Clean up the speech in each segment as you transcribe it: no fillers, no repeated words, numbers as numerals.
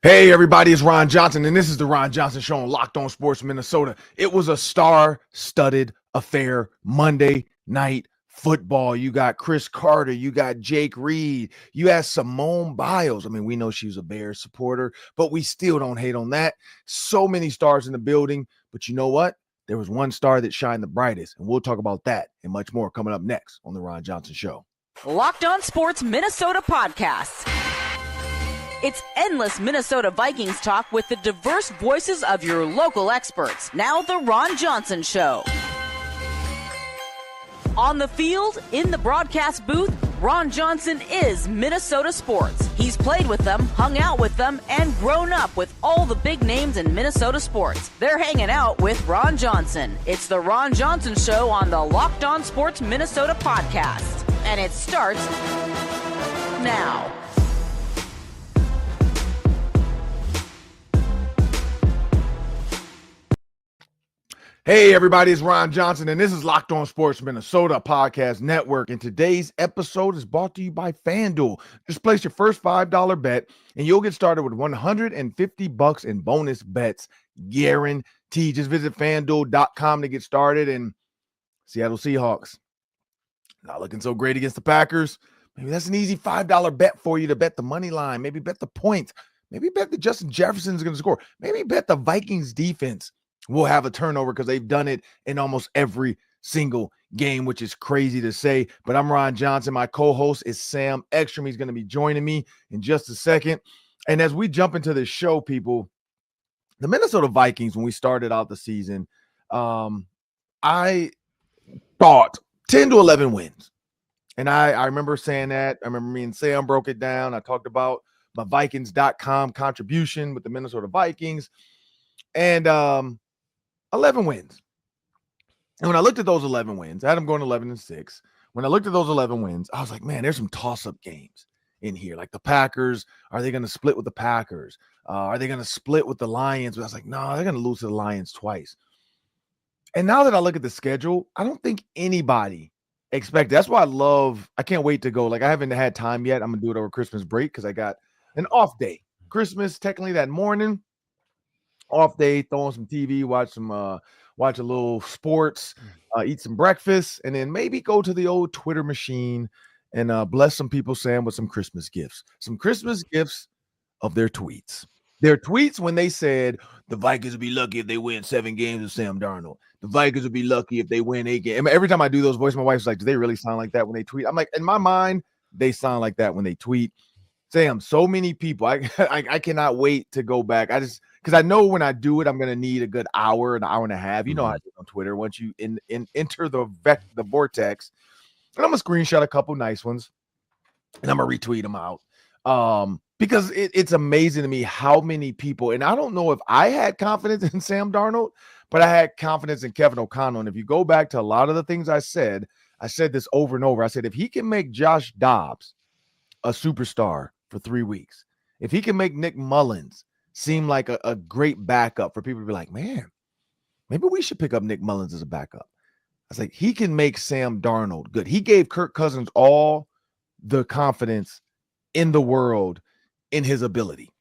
Hey everybody, it's Ron Johnson, and this is the Ron Johnson Show on Locked On Sports Minnesota. It was a star-studded affair Monday Night Football. You got Chris Carter, you got Jake Reed, you had Simone Biles. I mean, we know she was a Bears supporter, but we still don't hate on that. So many stars in the building, but you know what? There was one star that shined the brightest, and we'll talk about that and much more coming up next on the Ron Johnson Show. Locked On Sports Minnesota Podcasts. It's endless Minnesota Vikings talk with the diverse voices of your local experts. Now the Ron Johnson Show. On the field, in the broadcast booth, Ron Johnson is Minnesota sports. He's played with them, hung out with them, and grown up with all the big names in Minnesota sports. They're hanging out with Ron Johnson. It's the Ron Johnson Show on the Locked On Sports Minnesota podcast. And it starts now. Hey everybody, it's Ron Johnson, and this is Locked On Sports Minnesota Podcast Network. And today's episode is brought to you by FanDuel. Just place your first $5 bet, and you'll get started with $150 in bonus bets, guaranteed. Just visit FanDuel.com to get started. And Seattle Seahawks, not looking so great against the Packers. Maybe that's an easy $5 bet for you to bet the money line. Maybe bet the points. Maybe bet that Justin Jefferson's going to score. Maybe bet the Vikings defense will have a turnover because they've done it in almost every single game, which is crazy to say. But I'm Ron Johnson. My co-host is Sam Ekstrom. He's going to be joining me in just a second. And as we jump into this show, people, the Minnesota Vikings, when we started out the season, I thought 10 to 11 wins. And I remember saying that. I remember me and Sam broke it down. I talked about my Vikings.com contribution with the Minnesota Vikings. And 11 wins. And when I looked at those 11 wins, I had them going 11-6. When I looked at those 11 wins, I was like, man, there's some toss-up games in here. Like the Packers, are they going to split with the Packers? Are they going to split with the Lions? But I was like, no, they're going to lose to the Lions twice. And now that I look at the schedule, I don't think anybody expected. That's why I can't wait to go. Like I haven't had time yet. I'm going to do it over Christmas break because I got an off day. Christmas, technically that morning. Off day, throw on some TV, watch a little sports, eat some breakfast, and then maybe go to the old Twitter machine and bless some people, Sam, with some Christmas gifts. Some Christmas gifts of their tweets. Their tweets when they said the Vikings would be lucky if they win 7 games with Sam Darnold. The Vikings would be lucky if they win 8 games. Every time I do those voices, my wife's like, do they really sound like that when they tweet? I'm like, in my mind, they sound like that when they tweet. Sam, so many people. I cannot wait to go back. Because I know when I do it, I'm going to need a good hour, an hour and a half. You know how I do on Twitter. Once you enter the vortex, and I'm going to screenshot a couple nice ones, and I'm going to retweet them out. Because it's amazing to me how many people, and I don't know if I had confidence in Sam Darnold, but I had confidence in Kevin O'Connell. And if you go back to a lot of the things I said this over and over. I said, if he can make Josh Dobbs a superstar for 3 weeks, if he can make Nick Mullins seem like a great backup for people to be like, man, maybe we should pick up Nick Mullins as a backup. I was like, he can make Sam Darnold good. He gave Kirk Cousins all the confidence in the world in his ability.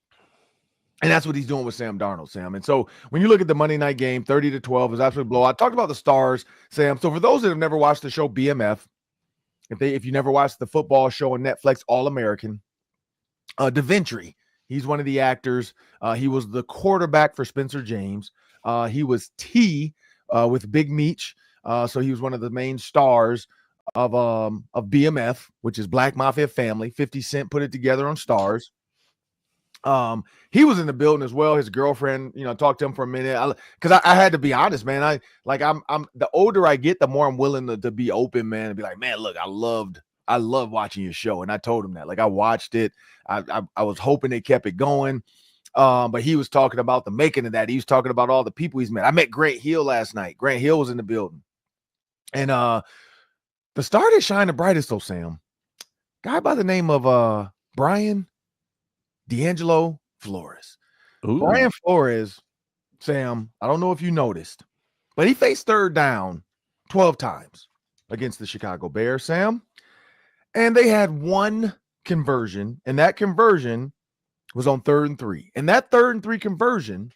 And that's what he's doing with Sam Darnold, Sam. And so when you look at the Monday night game, 30-12 is absolutely blowout. I talked about the stars, Sam. So for those that have never watched the show BMF, if you never watched the football show on Netflix, All American, DeVentry, he's one of the actors. He was the quarterback for Spencer James. He was T with Big Meech. So he was one of the main stars of BMF, which is Black Mafia Family. 50 Cent put it together on Stars. He was in the building as well. His girlfriend, talked to him for a minute. Because I had to be honest, man. I'm the older I get, the more I'm willing to be open, man, and be like, man, look, I love watching your show. And I told him that. Like I watched it. I was hoping they kept it going. But he was talking about the making of that. He was talking about all the people he's met. I met Grant Hill last night. Grant Hill was in the building. And the star that shined the brightest, though, Sam, guy by the name of Brian Flores. Ooh. Brian Flores, Sam, I don't know if you noticed, but he faced third down 12 times against the Chicago Bears, Sam. And they had one conversion, and that conversion was on 3rd and 3. And that 3rd and 3 conversion,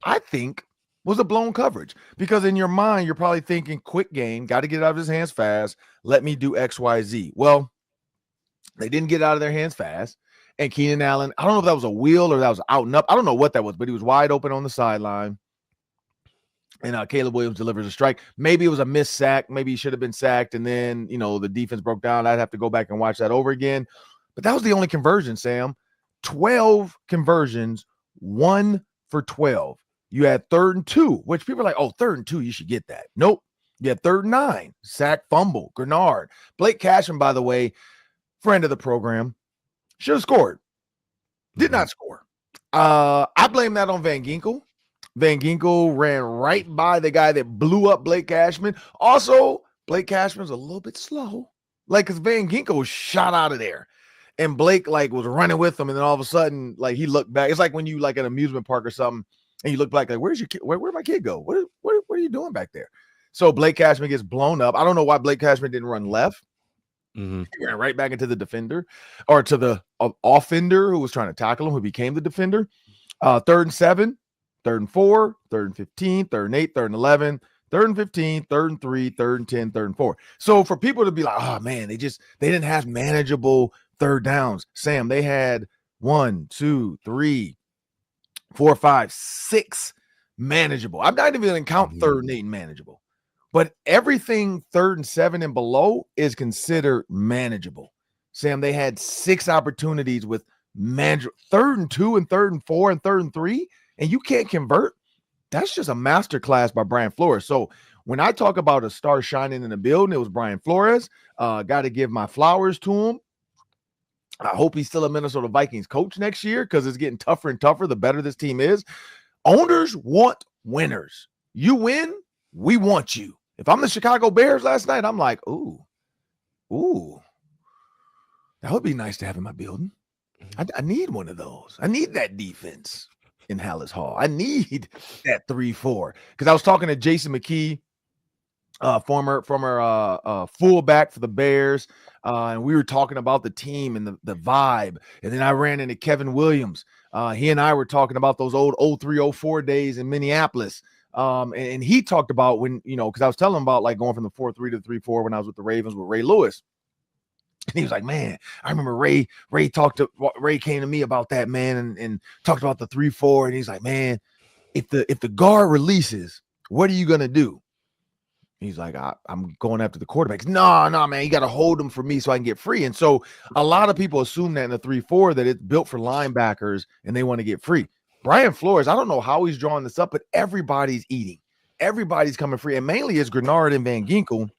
I think, was a blown coverage, because in your mind, you're probably thinking quick game, got to get it out of his hands fast. Let me do X, Y, Z. Well, they didn't get it out of their hands fast. And Keenan Allen, I don't know if that was a wheel or that was out and up. I don't know what that was, but he was wide open on the sideline. And Caleb Williams delivers a strike. Maybe it was a missed sack. Maybe he should have been sacked. And then, the defense broke down. I'd have to go back and watch that over again. But that was the only conversion, Sam. 12 conversions, 1 for 12. You had 3rd and 2, which people are like, oh, 3rd and 2, you should get that. Nope. You had 3rd and 9, sack, fumble, Grenard. Blake Cashman, by the way, friend of the program, should have scored. Did not score. I blame that on Van Ginkel. Van Ginkel ran right by the guy that blew up Blake Cashman. Also, Blake Cashman was a little bit slow. Because Van Ginkel was shot out of there. And Blake, was running with him. And then all of a sudden, he looked back. It's like when you, at an amusement park or something, and you look back, where's your kid? Where'd my kid go? What are you doing back there? So Blake Cashman gets blown up. I don't know why Blake Cashman didn't run left. He ran right back into the defender, or to the offender who was trying to tackle him, who became the defender. 3rd and 7, 3rd and 4, 3rd and 15, 3rd and 8, 3rd and 11, 3rd and 15, 3rd and 3, 3rd and 10, 3rd and 4. So for people to be like, oh man, they didn't have manageable 3rd downs. Sam, they had 1, 2, 3, 4, 5, 6 manageable. I'm not even going to count 3rd and 8 manageable, but everything 3rd and 7 and below is considered manageable. Sam, they had 6 opportunities with 3rd and 2 and 3rd and 4 and 3rd and 3, and you can't convert. That's just a masterclass by Brian Flores. So when I talk about a star shining in the building, it was Brian Flores. Got to give my flowers to him. I hope he's still a Minnesota Vikings coach next year, because it's getting tougher and tougher the better this team is. Owners want winners. You win, we want you. If I'm the Chicago Bears last night, I'm like, ooh, that would be nice to have in my building. I need one of those. I need that defense in Hallis Hall. I need that 3-4. Because I was talking to Jason McKee, former fullback for the Bears, and we were talking about the team and the vibe. And then I ran into Kevin Williams. He and I were talking about those old 03-04 days in Minneapolis. And he talked about when, because I was telling him about going from the 4-3 to 3-4 when I was with the Ravens with Ray Lewis. And he was like, man, I remember Ray came to me about that, man, and talked about the 3-4. And he's like, man, if the guard releases, what are you going to do? He's like, I'm going after the quarterbacks. No, man, you got to hold them for me so I can get free. And so a lot of people assume that in the 3-4 that it's built for linebackers and they want to get free. Brian Flores, I don't know how he's drawing this up, but everybody's eating. Everybody's coming free. And mainly it's Grenard and Van Ginkel,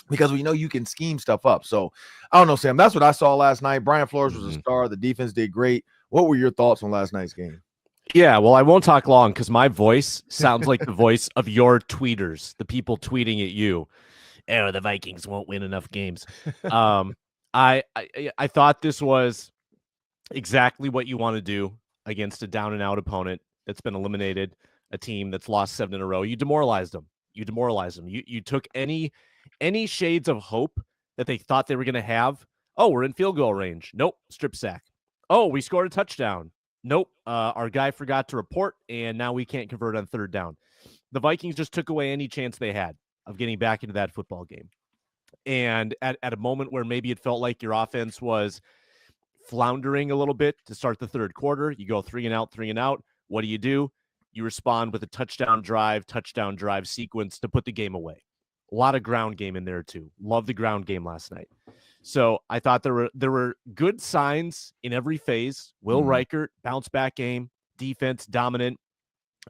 because we know you can scheme stuff up. So I don't know, Sam. That's what I saw last night. Brian Flores was a star. The defense did great. What were your thoughts on last night's game? Yeah, well, I won't talk long because my voice sounds like the voice of your tweeters, the people tweeting at you. Oh, the Vikings won't win enough games. I thought this was exactly what you want to do against a down-and-out opponent that's been eliminated, a team that's lost 7 in a row. You demoralized them. You took any shades of hope that they thought they were going to have. Oh, we're in field goal range. Nope, strip sack. Oh, we scored a touchdown. Nope, our guy forgot to report, and now we can't convert on 3rd down. The Vikings just took away any chance they had of getting back into that football game. And at a moment where maybe it felt like your offense was floundering a little bit to start the 3rd quarter, you go 3 and out. What do? You respond with a touchdown drive sequence to put the game away. A lot of ground game in there too. Love the ground game last night. So I thought there were good signs in every phase. Will Reichert, bounce back game, defense dominant,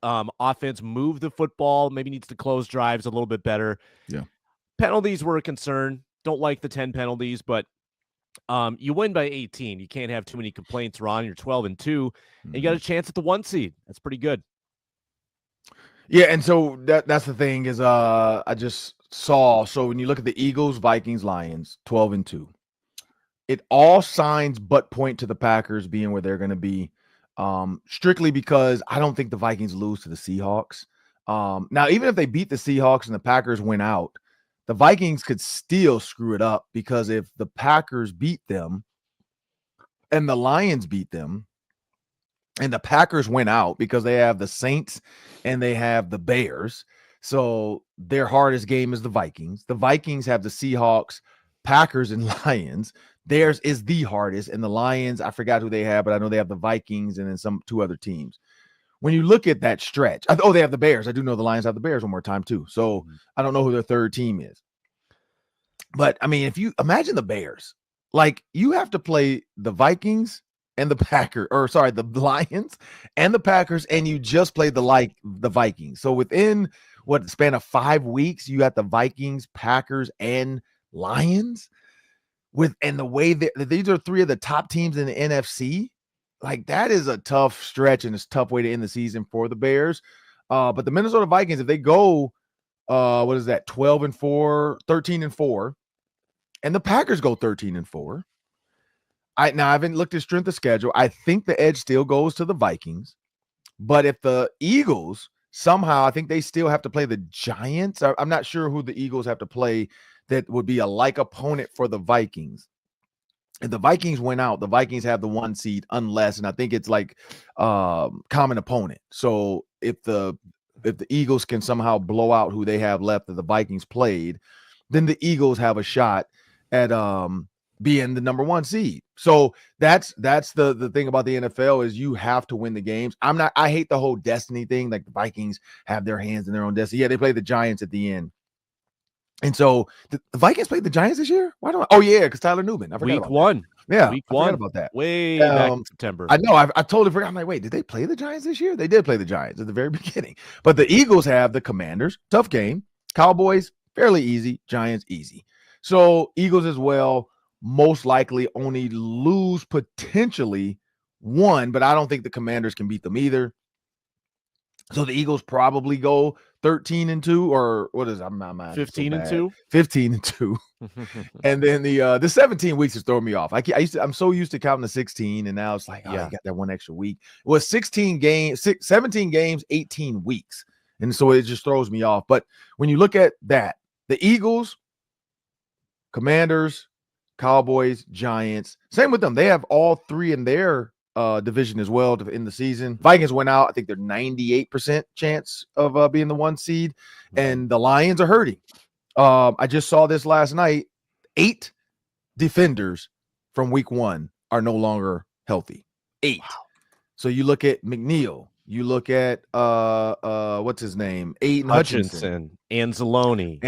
offense move the football, maybe needs to close drives a little bit better. Yeah. Penalties were a concern. Don't like the 10 penalties, but you win by 18. You can't have too many complaints, Ron. You're 12-2, and you got a chance at the 1 seed. That's pretty good. Yeah, and so that's the thing is I just saw, so when you look at the Eagles, Vikings, Lions, 12-2, it all signs but point to the Packers being where they're going to be, strictly because I don't think the Vikings lose to the Seahawks. Now, even if they beat the Seahawks and the Packers win out, the Vikings could still screw it up, because if the Packers beat them and the Lions beat them, And the Packers went out because they have the Saints and they have the Bears. So their hardest game is the Vikings. The Vikings have the Seahawks, Packers, and Lions. Theirs is the hardest. And the Lions, I forgot who they have, but I know they have the Vikings and then two other teams. When you look at that stretch, they have the Bears. I do know the Lions have the Bears one more time too. So I don't know who their third team is. But, I mean, if you imagine the Bears, like you have to play the Vikings and the Lions and the Packers, and you just played the Vikings. So within the span of 5 weeks, you got the Vikings, Packers, and Lions and the way that these are three of the top teams in the NFC. Like that is a tough stretch and it's a tough way to end the season for the Bears. But the Minnesota Vikings, if they go, 12-4, 13-4, and the Packers go 13-4. I haven't looked at strength of schedule. I think the edge still goes to the Vikings, but if the Eagles somehow, I think they still have to play the Giants. I'm not sure who the Eagles have to play that would be a like opponent for the Vikings. If the Vikings went out, the Vikings have the 1 seed unless, and I think it's like common opponent. So if the Eagles can somehow blow out who they have left that the Vikings played, then the Eagles have a shot at being the number 1 seed. So that's the thing about the NFL is you have to win the games. I hate the whole destiny thing. Like the Vikings have their hands in their own destiny. Yeah, they play the Giants at the end. And so the Vikings played the Giants this year. Why don't I? Oh yeah, because Tyler Newman. I forgot Week 1. That. Yeah, Week I 1 about that. Way back in September. I know. I totally forgot. I'm like, wait, did they play the Giants this year? They did play the Giants at the very beginning. But the Eagles have the Commanders. Tough game. Cowboys fairly easy. Giants easy. So Eagles as well. Most likely only lose potentially 1, but I don't think the Commanders can beat them either. So the Eagles probably go 13-2, or what is I'm 15-2? 15-2. And then the 17 weeks is throwing me off. I'm so used to counting the 16, and now it's like, you got that 1 extra week. It was 17 games, 18 weeks. And so it just throws me off. But when you look at that, the Eagles, Commanders, Cowboys, Giants, same with them. They have all 3 in their division as well to end the season. Vikings went out. I think they're 98% chance of being the 1 seed, and the Lions are hurting. I just saw this last night. 8 defenders from week 1 are no longer healthy. 8. Wow. So you look at McNeil. You look at what's his name? Aiden Hutchinson. Anzalone.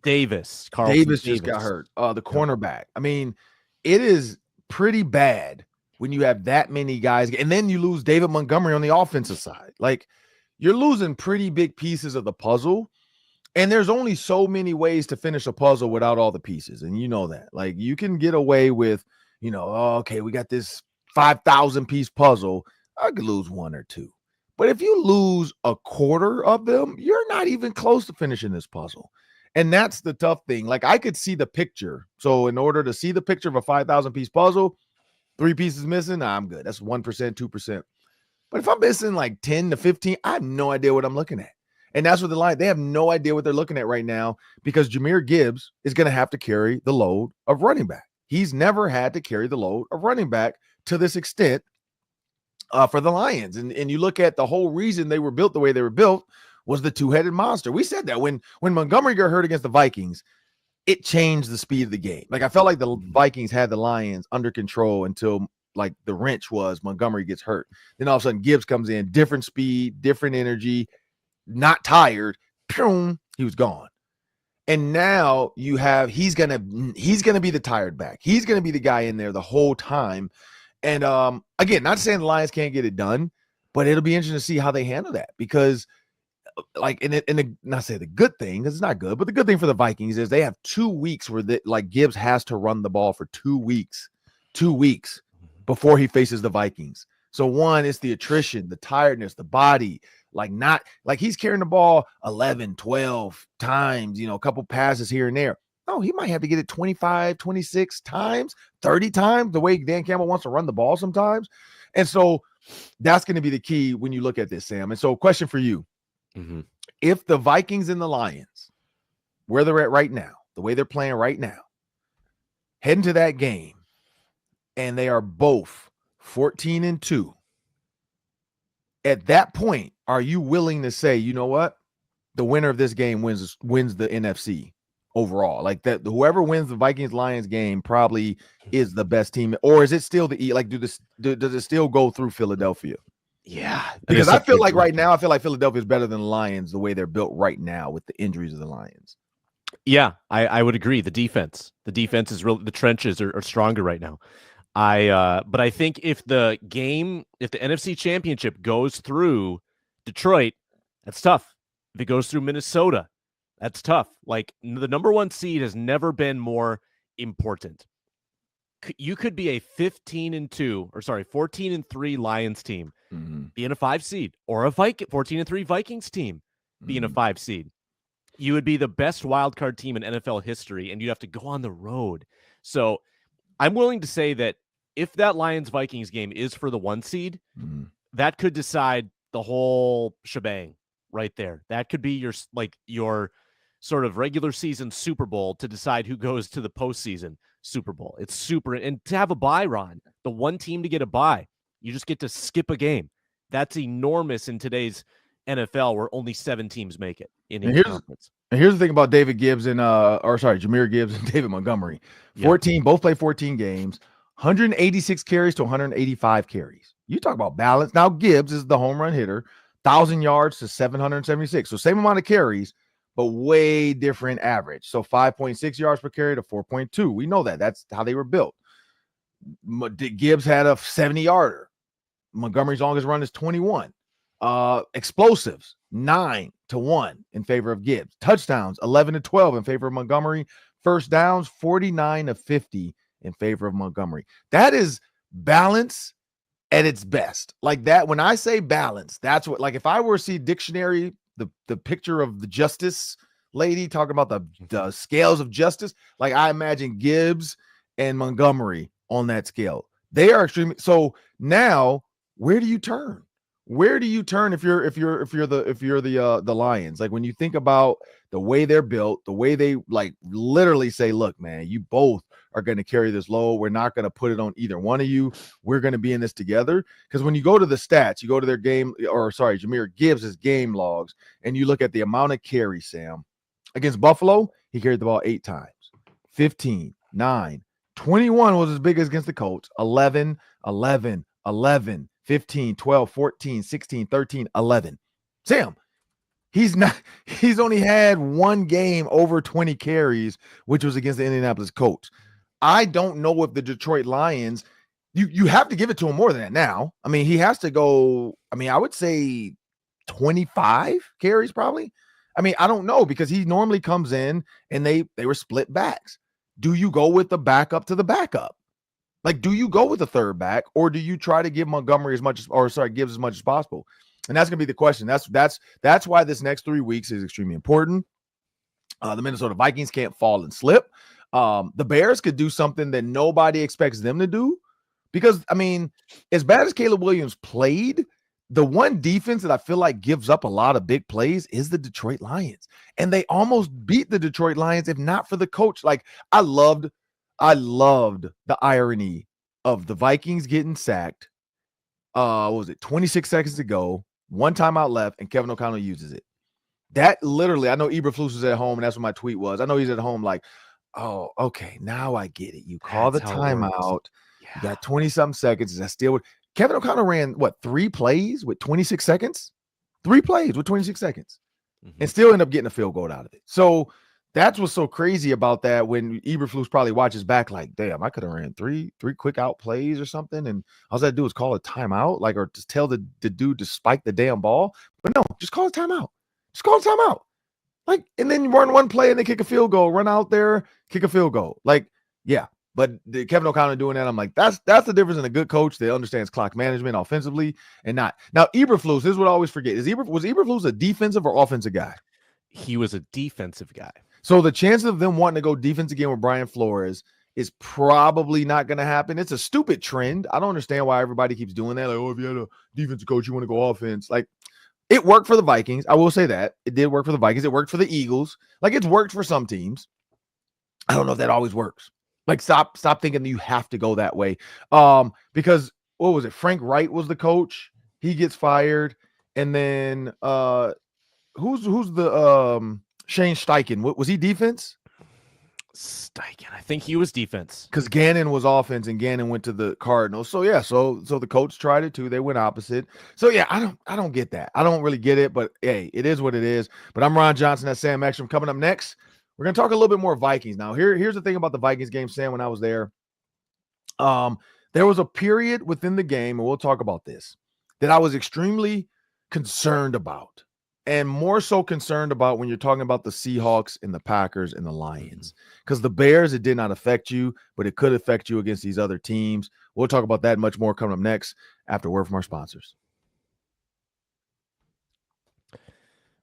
Davis. Davis just got hurt. The cornerback. I mean, it is pretty bad when you have that many guys, and then you lose David Montgomery on the offensive side. Like, you're losing pretty big pieces of the puzzle, and there's only so many ways to finish a puzzle without all the pieces, and you know that. Like, you can get away with, okay, we got this 5,000-piece puzzle. I could lose 1 or 2. But if you lose a quarter of them, you're not even close to finishing this puzzle. And that's the tough thing. Like, I could see the picture. So in order to see the picture of a 5,000-piece puzzle, 3 pieces missing, I'm good. That's 1%, 2%. But if I'm missing like 10 to 15, I have no idea what I'm looking at. And that's what the line. They have no idea what they're looking at right now because Jahmyr Gibbs is going to have to carry the load of running back. He's never had to carry the load of running back to this extent for the Lions. And you look at the whole reason they were built the way they were built was the 2-headed monster. We said that when Montgomery got hurt against the Vikings, it changed the speed of the game. Like, I felt like the Vikings had the Lions under control until like the wrench was Montgomery gets hurt. Then all of a sudden Gibbs comes in, different speed, different energy, not tired. Boom, he was gone. And now you have he's gonna be the tired back. He's gonna be the guy in there the whole time. And again, not saying the Lions can't get it done, but it'll be interesting to see how they handle that because, like, not say the good thing because it's not good, but the good thing for the Vikings is they have 2 weeks where Gibbs has to run the ball for 2 weeks before he faces the Vikings. So one, it's the attrition, the tiredness, the body, not like he's carrying the ball 11, 12 times, a couple passes here and there. No, he might have to get it 25, 26 times, 30 times, the way Dan Campbell wants to run the ball sometimes. And so that's going to be the key when you look at this, Sam. And so question for you. Mm-hmm. If the Vikings and the Lions, where they're at right now, the way they're playing right now, head into that game, and they are both 14-2, at that point, are you willing to say, you know what? The winner of this game wins the NFC overall? Like that, whoever wins the Vikings-Lions game probably is the best team, or is it still does it still go through Philadelphia? Yeah, because I feel like right now, Philadelphia is better than the Lions the way they're built right now with the injuries of the Lions. Yeah, I would agree. The defense is real. The trenches are stronger right now. But I think if the NFC Championship goes through Detroit, that's tough. If it goes through Minnesota, that's tough. Like, the number 1 seed has never been more important. You could be a 14-3 Lions team being a 5 seed, or a 14-3 Vikings team being a 5 seed. You would be the best wild card team in NFL history, and you'd have to go on the road. So I'm willing to say that if that Lions-Vikings game is for the 1 seed, that could decide the whole shebang right there. That could be your sort of regular season Super Bowl to decide who goes to the postseason Super Bowl. It's super. And to have a bye, Ron, the one team to get a bye, you just get to skip a game. That's enormous in today's NFL, where only 7 teams make it in each conference. And here's the thing about Jameer Gibbs and David Montgomery. 14, both play 14 games, 186 carries to 185 carries. You talk about balance. Now Gibbs is the home run hitter, 1,000 yards to 776. So same amount of carries, but way different average. So 5.6 yards per carry to 4.2. We know that. That's how they were built. Gibbs had a 70-yarder. Montgomery's longest run is 21. Explosives, 9-1 in favor of Gibbs. Touchdowns, 11-12 in favor of Montgomery. First downs, 49-50 in favor of Montgomery. That is balance at its best. Like that, when I say balance, that's what, like if I were to see dictionary, the picture of the justice lady talking about the scales of justice, like I imagine Gibbs and Montgomery on that scale. They are extremely. So now, where do you turn? Where do you turn if you're the Lions? Like when you think about the way they're built, the way they like literally say, look, man, you both are going to carry this load. We're not going to put it on either one of you. We're going to be in this together. Because when you go to the stats, you go to their Jameer Gibbs' game logs, and you look at the amount of carries, Sam. Against Buffalo, he carried the ball 8 times. 15, 9, 21 was as big as against the Colts. 11, 11, 11. 15, 12, 14, 16, 13, 11. Sam, he's only had one game over 20 carries, which was against the Indianapolis Colts. I don't know if the Detroit Lions, you have to give it to him more than that now. I mean, he has to go, I would say 25 carries probably. I mean, I don't know, because he normally comes in and they were split backs. Do you go with the backup to the backup? Like, do you go with the third back, or do you try to give Gibbs as much as possible? And that's going to be the question. That's why this next 3 weeks is extremely important. The Minnesota Vikings can't fall and slip. The Bears could do something that nobody expects them to do, because, I mean, as bad as Caleb Williams played, the one defense that I feel like gives up a lot of big plays is the Detroit Lions. And they almost beat the Detroit Lions if not for the coach. Like, I loved the irony of the Vikings getting sacked. What was it? 26 seconds to go, 1 timeout left, and Kevin O'Connell uses it. That literally, I know Eberflus was at home, and that's what my tweet was. I know he's at home like, oh, okay, now I get it. You call the timeout. Yeah. You got 20-something seconds. Is that still – Kevin O'Connell ran, 3 plays with 26 seconds? 3 plays with 26 seconds. And still end up getting a field goal out of it. So – that's what's so crazy about that, when Eberflus probably watches back like, damn, I could have ran three quick out plays or something, and all I had to do is call a timeout, like, or just tell the dude to spike the damn ball. But no, just call a timeout. Just call a timeout. Like, and then you run one play and they kick a field goal, run out there, kick a field goal. Like, yeah. But Kevin O'Connell doing that, I'm like, that's the difference in a good coach that understands clock management offensively and not. Now, Eberflus, this is what I always forget. Was Eberflus a defensive or offensive guy? He was a defensive guy. So the chances of them wanting to go defense again with Brian Flores is probably not going to happen. It's a stupid trend. I don't understand why everybody keeps doing that. Like, oh, if you had a defensive coach, you want to go offense. Like, it worked for the Vikings. I will say that. It did work for the Vikings. It worked for the Eagles. Like, it's worked for some teams. I don't know if that always works. Like, stop thinking that you have to go that way. Because, what was it? Frank Wright was the coach He gets fired, and then who's the Shane Steichen? What was he, defense? Steichen, I think he was defense. Because Gannon was offense, and Gannon went to the Cardinals. So yeah, so the coach tried it too. They went opposite. So yeah, I don't get that. I don't really get it, but hey, it is what it is. But I'm Ron Johnson. That's Sam Ekstrom. Coming up next, we're gonna talk a little bit more Vikings. Now, here's the thing about the Vikings game, Sam. When I was there, there was a period within the game, and we'll talk about this, that I was extremely concerned about. And more so concerned about when you're talking about the Seahawks and the Packers and the Lions. Because the Bears, it did not affect you, but it could affect you against these other teams. We'll talk about that much more coming up next after a word from our sponsors.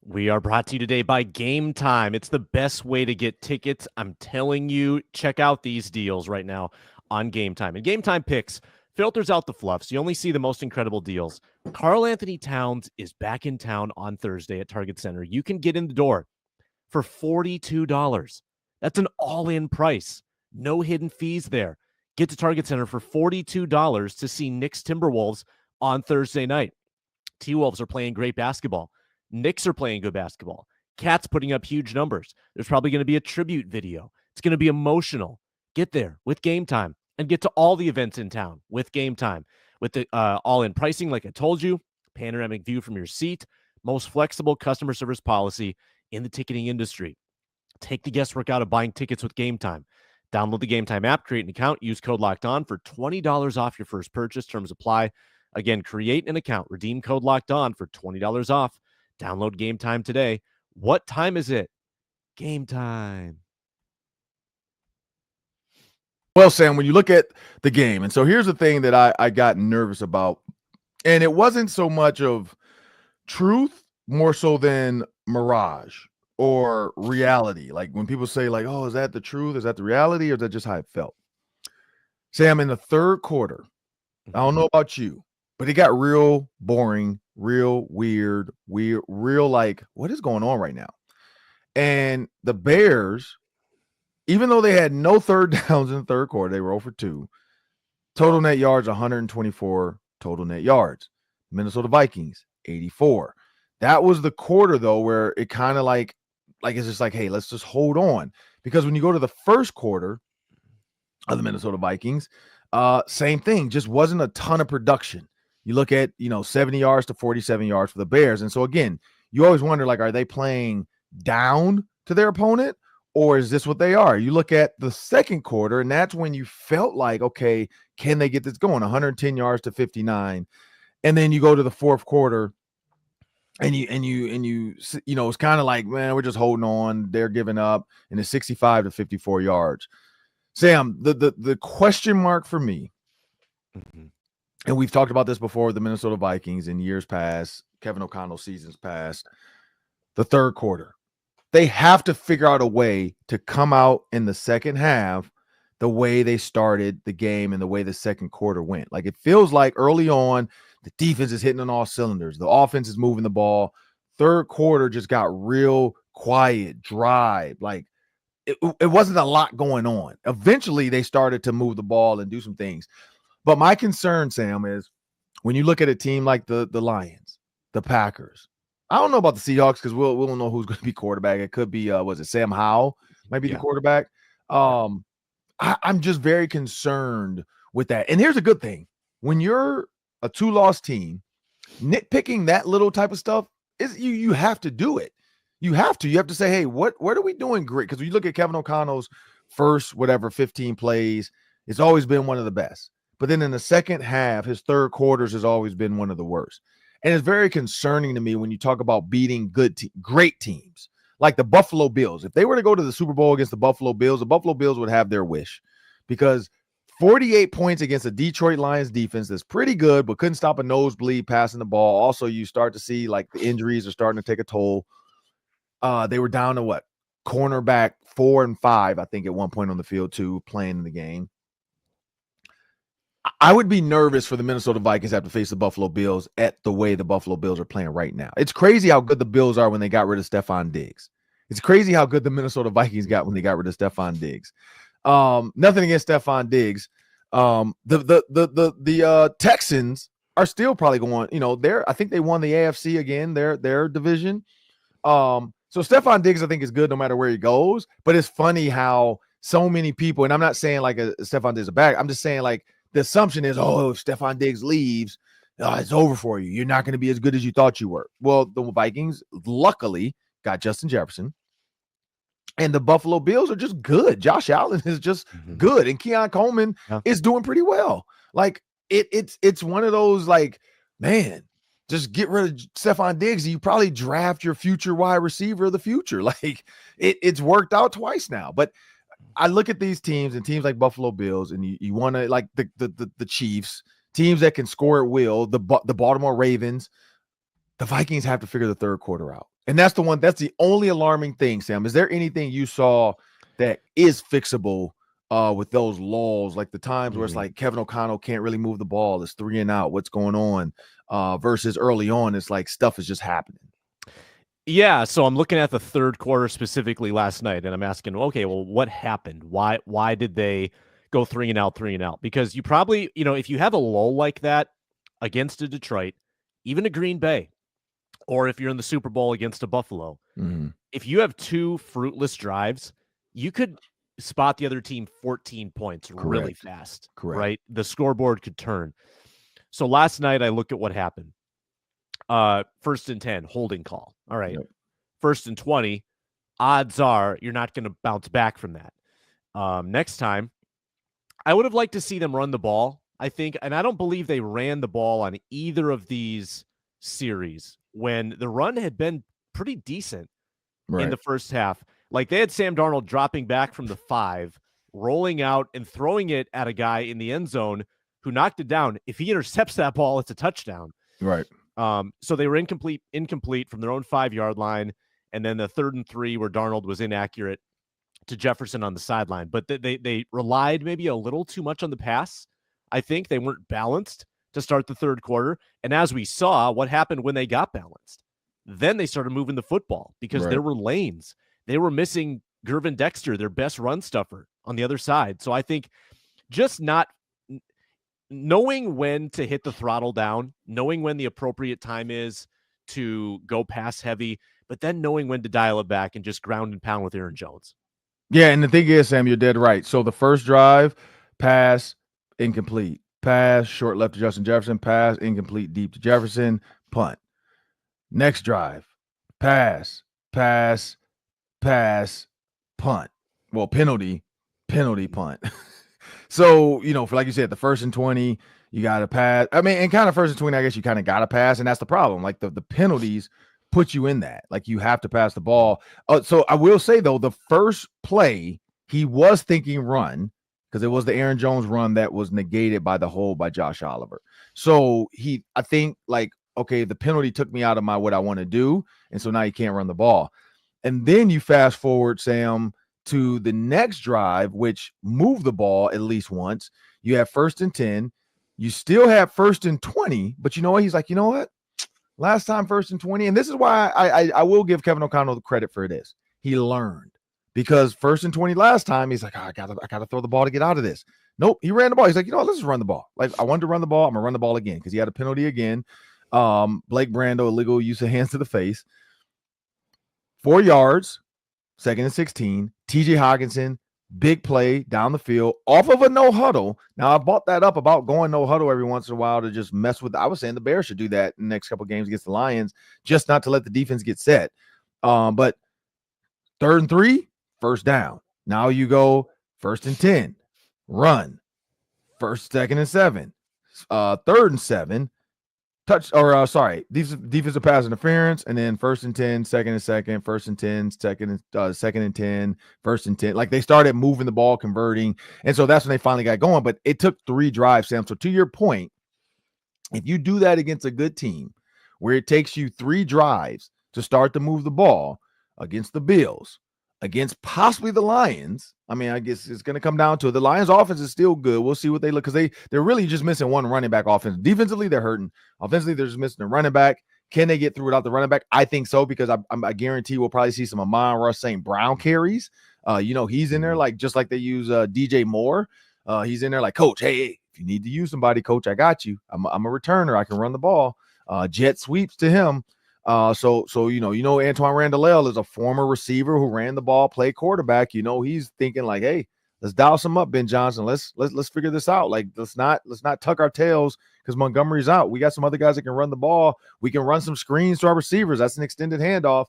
We are brought to you today by Game Time. It's the best way to get tickets. I'm telling you, check out these deals right now on Game Time. And Game Time picks filters out the fluff, so you only see the most incredible deals. Karl-Anthony Towns is back in town on Thursday at Target Center. You can get in the door for $42. That's an all-in price. No hidden fees there. Get to Target Center for $42 to see Knicks Timberwolves on Thursday night. T-Wolves are playing great basketball. Knicks are playing good basketball. Cats putting up huge numbers. There's probably going to be a tribute video. It's going to be emotional. Get there with Game Time and get to all the events in town with Game Time. With the all-in pricing, like I told you, panoramic view from your seat, most flexible customer service policy in the ticketing industry. Take the guesswork out of buying tickets with Game Time. Download the Game Time app, create an account, use code LOCKEDON for $20 off your first purchase. Terms apply. Again, create an account, redeem code LOCKEDON for $20 off. Download Game Time today. What time is it? Game Time. Well, Sam, when you look at the game, and so here's the thing that I got nervous about, and it wasn't so much of truth, more so than mirage or reality. Like when people say like, oh, is that the truth? Is that the reality? Or is that just how it felt? Sam, in the third quarter, I don't know about you, but it got real boring, real weird, real like, what is going on right now? And the Bears, even though they had no third downs in the third quarter, they were 0 for 2. Total net yards, 124 total net yards. Minnesota Vikings, 84. That was the quarter, though, where it kind of like it's just like, hey, let's just hold on. Because when you go to the first quarter of the Minnesota Vikings, same thing, just wasn't a ton of production. You look at, 70 yards to 47 yards for the Bears. And so, again, you always wonder, like, are they playing down to their opponent? Or is this what they are? You look at the second quarter, and that's when you felt like, okay, can they get this going? 110 yards to 59. And then you go to the fourth quarter, and you it's kind of like, man, we're just holding on. They're giving up, and it's 65 to 54 yards. Sam, the question mark for me, and we've talked about this before, the Minnesota Vikings in years past, Kevin O'Connell seasons past, the third quarter. They have to figure out a way to come out in the second half the way they started the game and the way the second quarter went. Like, it feels like early on, the defense is hitting on all cylinders. The offense is moving the ball. Third quarter just got real quiet, dry. Like, it wasn't a lot going on. Eventually, they started to move the ball and do some things. But my concern, Sam, is when you look at a team like the Lions, the Packers, I don't know about the Seahawks because we'll know who's going to be quarterback. It could be Sam Howell might be the quarterback. I'm just very concerned with that. And here's a good thing: when you're a 2-loss team, nitpicking that little type of stuff is you have to do it. You have to say, hey, what are we doing great? Because when you look at Kevin O'Connell's first 15 plays, it's always been one of the best. But then in the second half, his third quarters has always been one of the worst. And it's very concerning to me when you talk about beating great teams like the Buffalo Bills. If they were to go to the Super Bowl against the Buffalo Bills would have their wish, because 48 points against a Detroit Lions defense that's pretty good, but couldn't stop a nosebleed passing the ball. Also, you start to see like the injuries are starting to take a toll. They were down to cornerback 4 and 5, I think, at one point on the field too, playing in the game. I would be nervous for the Minnesota Vikings to have to face the Buffalo Bills at the way the Buffalo Bills are playing right now. It's crazy how good the Bills are when they got rid of Stephon Diggs. It's crazy how good the Minnesota Vikings got when they got rid of Stephon Diggs. Nothing against Stephon Diggs. The Texans are still probably going, I think they won the AFC again, their division. So Stephon Diggs, I think, is good no matter where he goes. But it's funny how so many people, and I'm not saying like Stephon Diggs is a bad, I'm just saying like the assumption is, oh, if Stephon Diggs leaves, it's over for you. You're not going to be as good as you thought you were. Well, the Vikings luckily got Justin Jefferson. And the Buffalo Bills are just good. Josh Allen is just good. And Keon Coleman is doing pretty well. Like it's one of those like, man, just get rid of Stephon Diggs and you probably draft your future wide receiver of the future. Like it's worked out twice now. But I look at these teams and teams like Buffalo Bills, and you want to like the Chiefs, teams that can score at will, the Baltimore Ravens. The Vikings have to figure the third quarter out. And that's the only alarming thing, Sam. Is there anything you saw that is fixable with those lulls, like the times where it's like Kevin O'Connell can't really move the ball, it's 3 and out, what's going on, versus early on, it's like stuff is just happening? Yeah, so I'm looking at the third quarter specifically last night, and I'm asking, okay, well, what happened? Why did they go 3 and out? Because you probably, if you have a lull like that against a Detroit, even a Green Bay, or if you're in the Super Bowl against a Buffalo, if you have 2 fruitless drives, you could spot the other team 14 points really fast. Correct. Right? The scoreboard could turn. So last night I looked at what happened. 1st and 10, holding call. All right. Yep. 1st and 20, odds are you're not going to bounce back from that. Next time, I would have liked to see them run the ball, I think, and I don't believe they ran the ball on either of these series when the run had been pretty decent in the first half. Like they had Sam Darnold dropping back from the 5, rolling out and throwing it at a guy in the end zone who knocked it down. If he intercepts that ball, it's a touchdown. Right. So they were incomplete from their own 5-yard line. And then the 3rd and 3 where Darnold was inaccurate to Jefferson on the sideline. But they relied maybe a little too much on the pass. I think they weren't balanced to start the third quarter. And as we saw, what happened when they got balanced? Then they started moving the football because there were lanes. They were missing Gervin Dexter, their best run stuffer, on the other side. So I think just not knowing when to hit the throttle down, knowing when the appropriate time is to go pass heavy, but then knowing when to dial it back and just ground and pound with Aaron Jones. Yeah, and the thing is, Sam, you're dead right. So the first drive, pass, incomplete. Pass, short left to Justin Jefferson. Pass, incomplete, deep to Jefferson. Punt. Next drive, pass, pass, punt. Well, penalty, punt. So, for like you said, the 1st and 20, you got to pass. I mean, and kind of 1st and 20, I guess you kind of got to pass, and that's the problem. Like the penalties put you in that. Like you have to pass the ball. So I will say, though, the first play, he was thinking run because it was the Aaron Jones run that was negated by the hold by Josh Oliver. So I think like, okay, the penalty took me out of what I want to do, and so now you can't run the ball. And then you fast forward, Sam, to the next drive, which moved the ball at least once. You have 1st and 10. You still have 1st and 20, but you know what? He's like, you know what? Last time 1st and 20, and this is why I will give Kevin O'Connell the credit for this. He learned because 1st and 20 last time, he's like, I gotta throw the ball to get out of this. Nope, he ran the ball. He's like, you know what? Let's just run the ball. Like I wanted to run the ball. I'm gonna run the ball again because he had a penalty again. Blake Brando, illegal use of hands to the face. 4 yards, 2nd and 16. TJ Hawkinson, big play down the field off of a no huddle. Now I brought that up about going no huddle every once in a while to just mess with. I was saying the Bears should do that in the next couple of games against the Lions, just not to let the defense get set. But 3rd and 3, 1st down. Now you go 1st and 10, run. 1st, 2nd and 7, 3rd and 7. Defensive pass interference, and then 1st and 10, 2nd and 2nd, 1st and 10, 2nd and 10, 1st and 10. Like they started moving the ball, converting, and so that's when they finally got going. But it took 3 drives, Sam. So to your point, if you do that against a good team, where it takes you 3 drives to start to move the ball against the Bills, against possibly the Lions. I mean, I guess it's going to come down to it. The Lions offense is still good. We'll see what they look, because they're really just missing one running back offense. Defensively, they're hurting. Offensively, they're just missing a running back. Can they get through without the running back? I think so, because I guarantee we'll probably see some Amon-Ra St. Brown carries. He's in there just like they use DJ Moore. He's in there like, coach, hey, if you need to use somebody, coach, I got you. I'm a returner. I can run the ball. Jet sweeps to him. So Antoine Randall is a former receiver who ran the ball, play quarterback. He's thinking like, hey, let's dial some up, Ben Johnson. Let's figure this out. Like, let's not tuck our tails because Montgomery's out. We got some other guys that can run the ball. We can run some screens to our receivers. That's an extended handoff.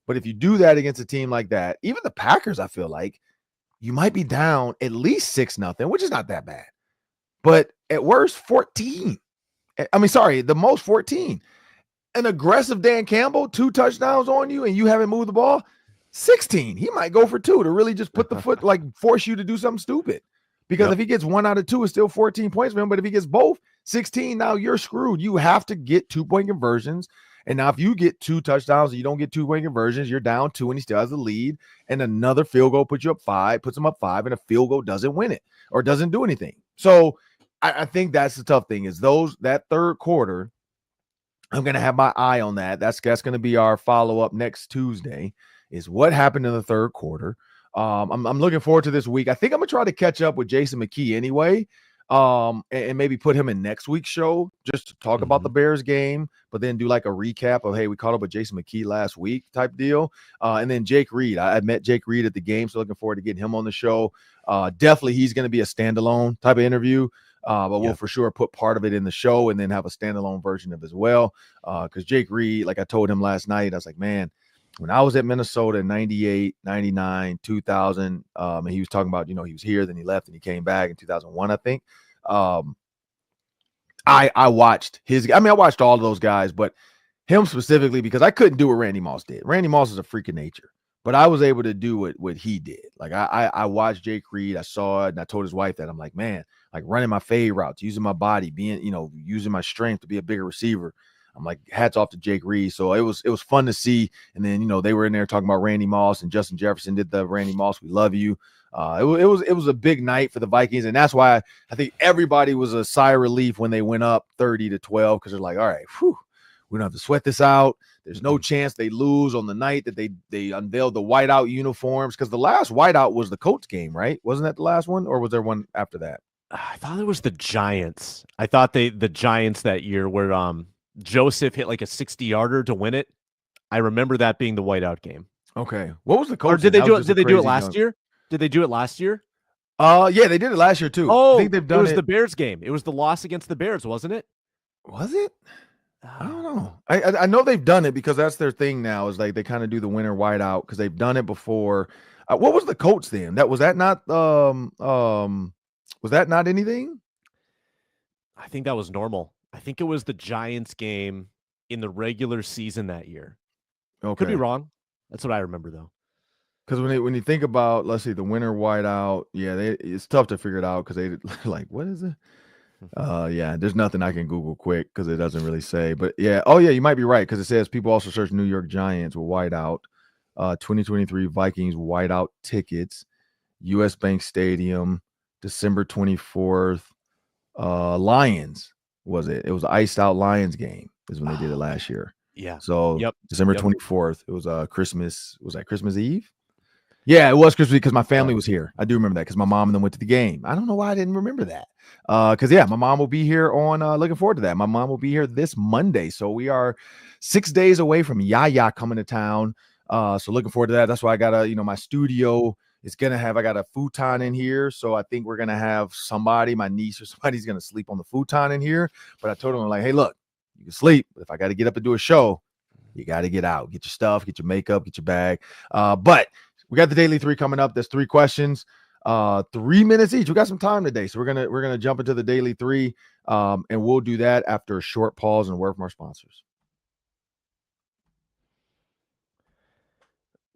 But if you do that against a team like that, even the Packers, I feel like you might be down at least 6-0, which is not that bad. But at worst, 14. The most 14. An aggressive Dan Campbell, 2 touchdowns on you, and you haven't moved the ball, 16. He might go for 2 to really just put the foot, like force you to do something stupid. Because if he gets 1 out of 2, it's still 14 points for him. But if he gets both, 16, now you're screwed. You have to get 2-point conversions. And now if you get 2 touchdowns and you don't get 2-point conversions, you're down 2 and he still has the lead. And another field goal puts him up 5, and a field goal doesn't win it or doesn't do anything. So I think that's the tough thing is that third quarter. I'm going to have my eye on that. That's going to be our follow-up next Tuesday is what happened in the third quarter. I'm looking forward to this week. I think I'm going to try to catch up with Jason McKee anyway, and maybe put him in next week's show just to talk about the Bears game, but then do like a recap of, hey, we caught up with Jason McKee last week type deal. And then Jake Reed. I met Jake Reed at the game, so looking forward to getting him on the show. Definitely he's going to be a standalone type of interview. But we'll for sure put part of it in the show and then have a standalone version of it as well. Because Jake Reed, like I told him last night, I was like, man, when I was at Minnesota in 98, 99, 2000, and he was talking about, he was here, then he left and he came back in 2001, I think. I watched I watched all of those guys, but him specifically because I couldn't do what Randy Moss did. Randy Moss is a freak of nature. But I was able to do what he did. Like I watched Jake Reed, I saw it, and I told his wife that I'm like, man, like running my fade routes, using my body, being, using my strength to be a bigger receiver. I'm like, hats off to Jake Reed. So it was fun to see. And then, they were in there talking about Randy Moss, and Justin Jefferson did the Randy Moss, we love you. It was a big night for the Vikings. And that's why I think everybody was a sigh of relief when they went up 30-12, because they're like, all right, we don't have to sweat this out. There's no chance they lose on the night that they unveiled the whiteout uniforms, because the last whiteout was the Colts game, right? Wasn't that the last one, or was there one after that? I thought it was the Giants. I thought the Giants that year where Joseph hit like a 60-yarder to win it. I remember that being the whiteout game. Okay. What was the Colts? Or did they do it? Did they do it last year? Did they do it last year? Yeah, they did it last year too. Oh, I think they've done it. Was the Bears game. It was the loss against the Bears, wasn't it? Was it? I don't know. I know they've done it because that's their thing now. Is like they kind of do the winter whiteout because they've done it before. What was the Colts then? Was that not anything? I think that was normal. I think it was the Giants game in the regular season that year. Okay. Could be wrong. That's what I remember though. Because when you think about, let's see, the winter whiteout, yeah, it's tough to figure it out because they like, what is it? Yeah, there's nothing I can Google quick because it doesn't really say. But yeah, you might be right because it says people also search New York Giants with whiteout, 2023 Vikings whiteout tickets, U.S. Bank Stadium, December 24th. Lions was it? It was the iced out Lions game is when they did it last year. Yeah. So December 24th. It was Christmas. Was that Christmas Eve? Yeah, it was Christmas because my family was here. I do remember that because my mom and them went to the game. I don't know why I didn't remember that. Because my mom will be here on. Looking forward to that. My mom will be here this Monday, so we are 6 days away from Yaya coming to town. So looking forward to that. That's why I got my studio is gonna have. I got a futon in here, so I think we're gonna have somebody, my niece or somebody's gonna sleep on the futon in here. But I told them like, hey, look, you can sleep, but if I got to get up and do a show, you got to get out, get your stuff, get your makeup, get your bag. But we got the Daily 3 coming up. There's 3 questions, 3 minutes each. We got some time today, so we're gonna jump into the Daily 3, and we'll do that after a short pause and a word from our sponsors.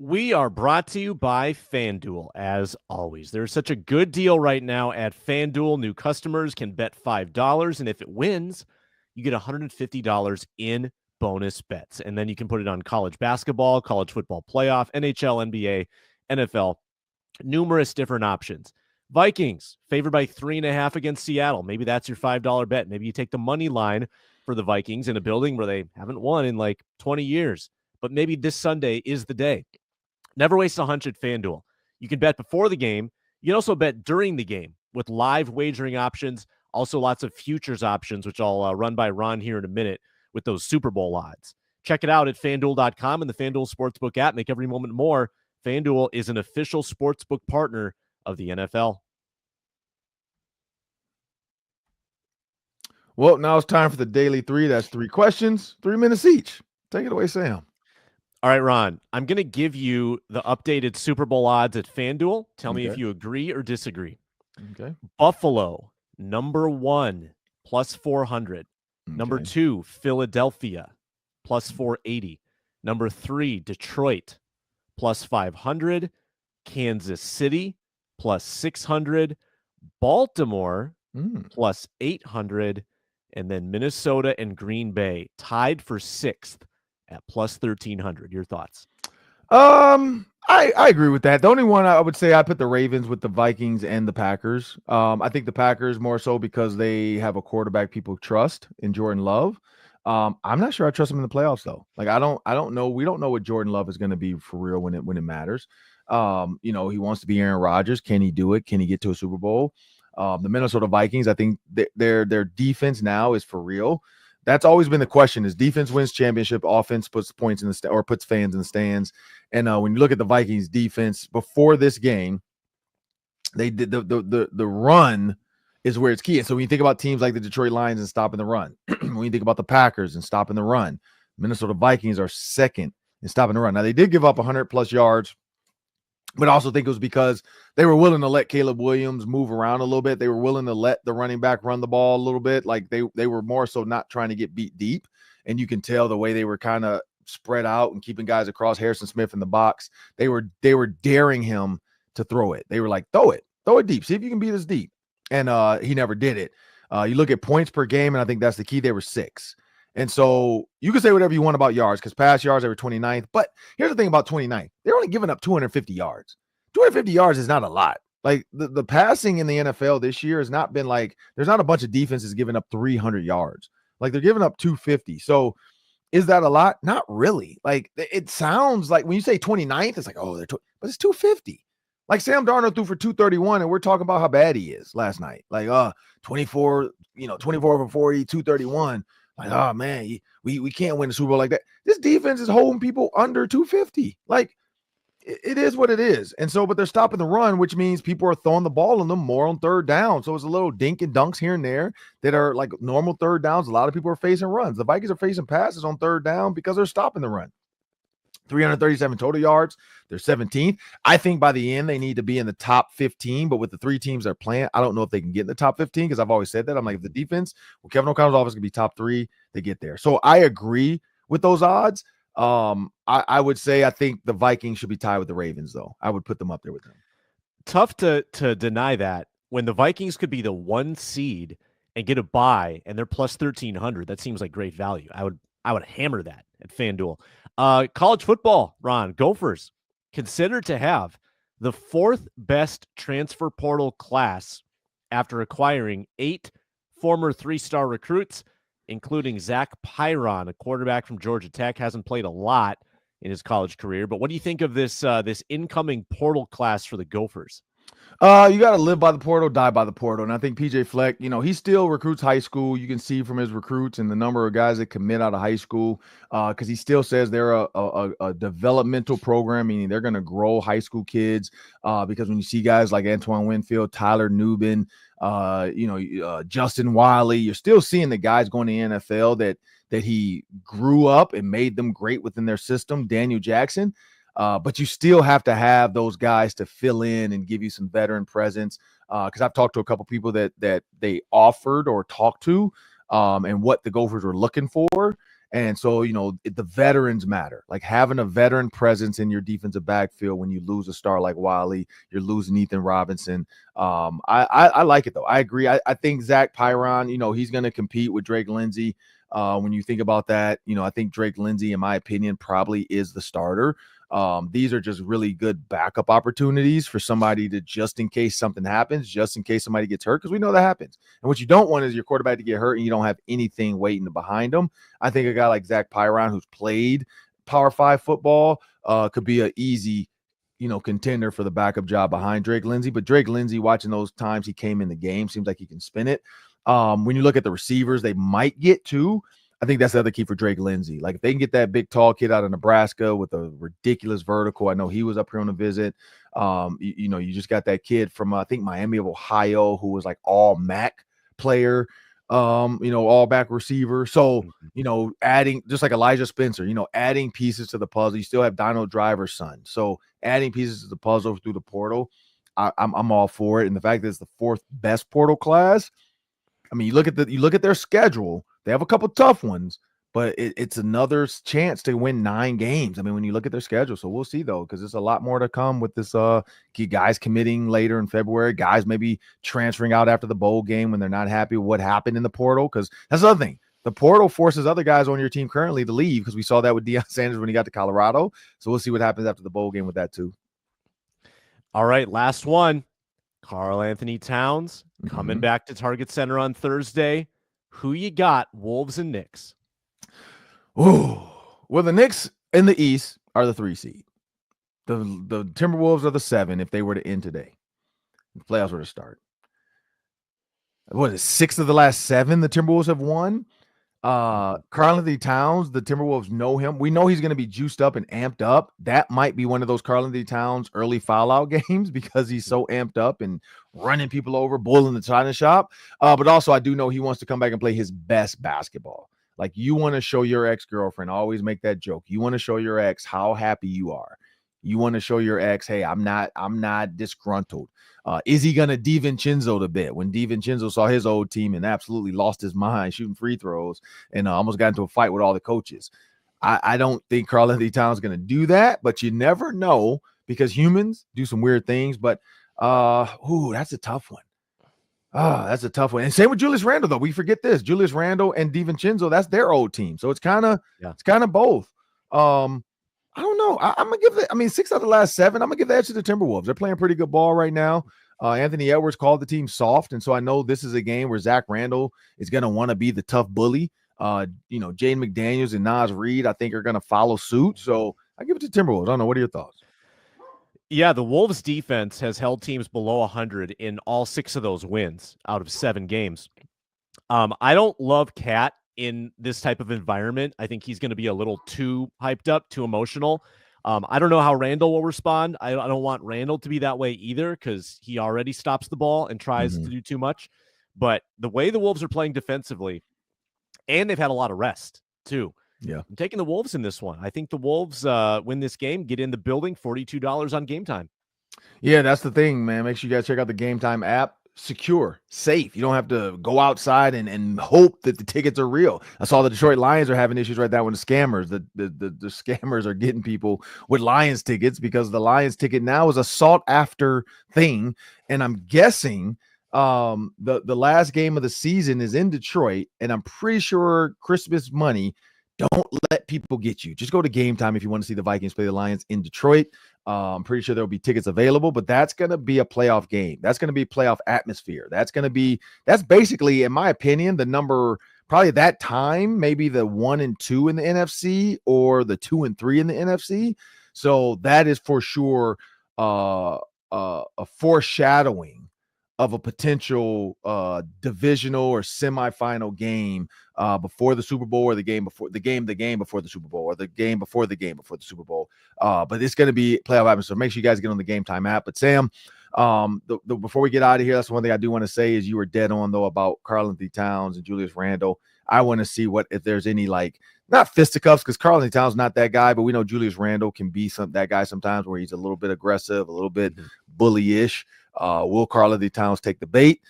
We are brought to you by FanDuel, as always. There's such a good deal right now at FanDuel. New customers can bet $5, and if it wins, you get $150 in bonus bets. And then you can put it on college basketball, college football playoff, NHL, NBA, NFL, numerous different options. Vikings favored by 3.5 against Seattle. Maybe that's your $5 bet. Maybe you take the money line for the Vikings in a building where they haven't won in like 20 years. But maybe this Sunday is the day. Never waste a hunch at FanDuel. You can bet before the game. You can also bet during the game with live wagering options Also, lots of futures options, which I'll run by Ron here in a minute with those Super Bowl odds. Check it out at FanDuel.com and the FanDuel Sportsbook app. Make every moment more. FanDuel is an official sportsbook partner of the NFL. Well, now it's time for the Daily 3. That's 3 questions, 3 minutes each. Take it away, Sam. All right, Ron, I'm going to give you the updated Super Bowl odds at FanDuel. Tell me if you agree or disagree. Okay. Buffalo, number 1, plus 400. Okay. Number 2, Philadelphia, plus 480. Number 3, Detroit, plus 500. Kansas City, plus 600. Baltimore, plus 800. And then Minnesota and Green Bay tied for 6th at plus 1,300. Your thoughts? I agree with that. The only one I would say I put the Ravens with the Vikings and the Packers. I think the Packers more so because they have a quarterback people trust in Jordan Love. I'm not sure I trust him in the playoffs though. Like I don't know. We don't know what Jordan Love is going to be for real when it matters. He wants to be Aaron Rodgers. Can he do it? Can he get to a Super Bowl? The Minnesota Vikings, I think their defense now is for real. That's always been the question: is defense wins championship, offense puts points in the or puts fans in the stands. And when you look at the Vikings defense before this game, they did the run is where it's key. And so when you think about teams like the Detroit Lions and stopping the run, when you think about the Packers and stopping the run, Minnesota Vikings are second in stopping the run. Now they did give up 100+ yards. But I also think it was because they were willing to let Caleb Williams move around a little bit. They were willing to let the running back run the ball a little bit. Like they were more so not trying to get beat deep. And you can tell the way they were kind of spread out and keeping guys across Harrison Smith in the box. They were daring him to throw it. They were like, throw it deep. See if you can beat us deep. And he never did it. You look at points per game, and I think that's the key. They were 6. And so you can say whatever you want about yards because pass yards, they were 29th. But here's the thing about 29th. They're only giving up 250 yards. 250 yards is not a lot. Like the passing in the NFL this year has not been like there's not a bunch of defenses giving up 300 yards. Like they're giving up 250. So is that a lot? Not really. Like it sounds like when you say 29th, it's like, oh, but it's 250. Like Sam Darnold threw for 231, and we're talking about how bad he is last night. Like 24 for 40, 231. Like, oh man, we can't win the Super Bowl like that. This defense is holding people under 250. Like it is what it is. And so, but they're stopping the run, which means people are throwing the ball on them more on third down. So it's a little dink and dunks here and there that are like normal third downs. A lot of people are facing runs. The Vikings are facing passes on third down because they're stopping the run. 337 total yards. They're 17th. I think by the end, they need to be in the top 15, but with the 3 teams they're playing, I don't know if they can get in the top 15 because I've always said that. I'm like, if the defense, Kevin O'Connell's offense can be top 3, they get there. So I agree with those odds. I would say I think the Vikings should be tied with the Ravens, though. I would put them up there with them. Tough to deny that when the Vikings could be the 1 seed and get a bye and they're plus 1,300. That seems like great value. I would hammer that at FanDuel. College football, Ron, Gophers considered to have the 4th best transfer portal class after acquiring 8 former 3-star recruits, including Zach Pyron, a quarterback from Georgia Tech. Hasn't played a lot in his college career, but what do you think of this incoming portal class for the Gophers? You got to live by the portal, die by the portal. And I think PJ Fleck, he still recruits high school. You can see from his recruits and the number of guys that commit out of high school because he still says they're a developmental program, meaning they're going to grow high school kids because when you see guys like Antoine Winfield, Tyler Nubin, Justin Wiley, you're still seeing the guys going to the NFL that he grew up and made them great within their system, Daniel Jackson. But you still have to have those guys to fill in and give you some veteran presence. Because I've talked to a couple people that they offered or talked to and what the Gophers were looking for. And so, the veterans matter. Like having a veteran presence in your defensive backfield when you lose a star like Wiley, you're losing Ethan Robinson. I like it, though. I agree. I think Zach Pyron, he's going to compete with Drake Lindsey. When you think about that, I think Drake Lindsey, in my opinion, probably is the starter. These are just really good backup opportunities for somebody to, just in case something happens, just in case somebody gets hurt, because we know that happens. And what you don't want is your quarterback to get hurt and you don't have anything waiting behind them. I think a guy like Zach Pyron, who's played Power 5 football, could be an easy, contender for the backup job behind Drake Lindsey. But Drake Lindsey, watching those times he came in the game, seems like he can spin it. When you look at the receivers, they might get two. I think that's the other key for Drake Lindsey. Like if they can get that big tall kid out of Nebraska with a ridiculous vertical. I know he was up here on a visit. You just got that kid from I think Miami of Ohio who was like all MAC player, all back receiver. So, adding just like Elijah Spencer, adding pieces to the puzzle. You still have Dino Driver's son. So adding pieces to the puzzle through the portal, I'm all for it. And the fact that it's the fourth best portal class. I mean, you look at their schedule. They have a couple tough ones, but it's another chance to win 9 games. I mean, when you look at their schedule, so we'll see though, because there's a lot more to come with this. Guys committing later in February, guys maybe transferring out after the bowl game when they're not happy with what happened in the portal. Because that's the other thing. The portal forces other guys on your team currently to leave, because we saw that with Deion Sanders when he got to Colorado. So we'll see what happens after the bowl game with that too. All right, last one. Karl-Anthony Towns coming back to Target Center on Thursday. Who you got, Wolves and Knicks? Oh, well, the Knicks in the East are the 3 seed. The Timberwolves are the 7 if they were to end today. The playoffs were to start. What is it, 6 of the last 7 the Timberwolves have won? Karl-Anthony Towns, the Timberwolves know him. We know he's going to be juiced up and amped up. That might be one of those Karl-Anthony Towns early foul-out games because he's so amped up and running people over, bullying the China shop. But also, I do know he wants to come back and play his best basketball. Like, you want to show your ex-girlfriend, I always make that joke. You want to show your ex how happy you are. You want to show your ex, hey, I'm not disgruntled. Is he going to DiVincenzo the bit? When DiVincenzo saw his old team and absolutely lost his mind shooting free throws and almost got into a fight with all the coaches. I don't think Karl-Anthony Towns is going to do that, but you never know because humans do some weird things. But, that's a tough one. That's a tough one. And same with Julius Randle, though. We forget this. Julius Randle and DiVincenzo, that's their old team. So it's kind of both. I don't know. I'm going to give it, 6 out of the last 7, I'm going to give the edge to the Timberwolves. They're playing pretty good ball right now. Anthony Edwards called the team soft, and so I know this is a game where Zach Randle is going to want to be the tough bully. Jaden McDaniels and Naz Reid, I think, are going to follow suit. So I give it to Timberwolves. I don't know. What are your thoughts? Yeah, the Wolves defense has held teams below 100 in all 6 of those wins out of 7 games. I don't love Cat in this type of environment. I think he's going to be a little too hyped up, too emotional. I don't know how Randall will respond. I don't want Randall to be that way either because he already stops the ball and tries to do too much. But the way the Wolves are playing defensively, and they've had a lot of rest too. Yeah, I'm taking the Wolves in this one. I think the Wolves win this game, get in the building, $42 on Game Time. Yeah, that's the thing, man. Make sure you guys check out the Game Time app. Secure, safe. You don't have to go outside and hope that the tickets are real. I saw the Detroit Lions are having issues right now with the scammers. The scammers are getting people with Lions tickets because the Lions ticket now is a sought after thing. And I'm guessing the last game of the season is in Detroit, and I'm pretty sure Christmas money. Don't let people get you. Just go to Game Time if you want to see the Vikings play the Lions in Detroit. I'm pretty sure there'll be tickets available, but that's going to be a playoff game. That's going to be playoff atmosphere. That's basically, in my opinion, the number probably at that time, maybe the 1 and 2 in the NFC or the 2 and 3 in the NFC. So that is for sure a foreshadowing of a potential divisional or semifinal game before the Super Bowl, or the game before the game before the Super Bowl, or the game before the Super Bowl. But it's going to be playoff atmosphere. Make sure you guys get on the Game Time app. But Sam, before we get out of here, that's one thing I do want to say is you were dead on though about Karl-Anthony Towns and Julius Randle. I want to see if there's any not fisticuffs, because Karl-Anthony Towns not that guy, but we know Julius Randle can be that guy sometimes where he's a little bit aggressive, a little bit bully-ish. Will Karl-Anthony Towns take the bait?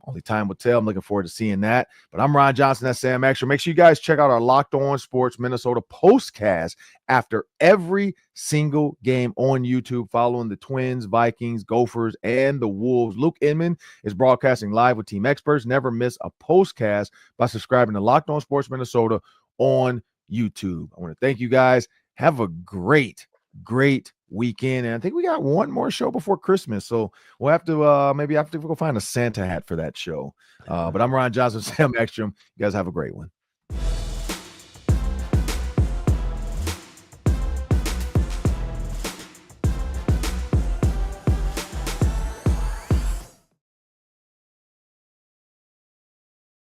Only time will tell. I'm looking forward to seeing that. But I'm Ron Johnson. That's Sam Extra. Make sure you guys check out our Locked On Sports Minnesota postcast after every single game on YouTube, following the Twins, Vikings, Gophers, and the Wolves. Luke Inman is broadcasting live with team experts. Never miss a postcast by subscribing to Locked On Sports Minnesota on YouTube. I want to thank you guys. Have a great weekend, and I think we got one more show before Christmas, so we'll have to maybe have to go find a Santa hat for that show. But I'm Ron Johnson, Sam Ekstrom. You guys have a great one.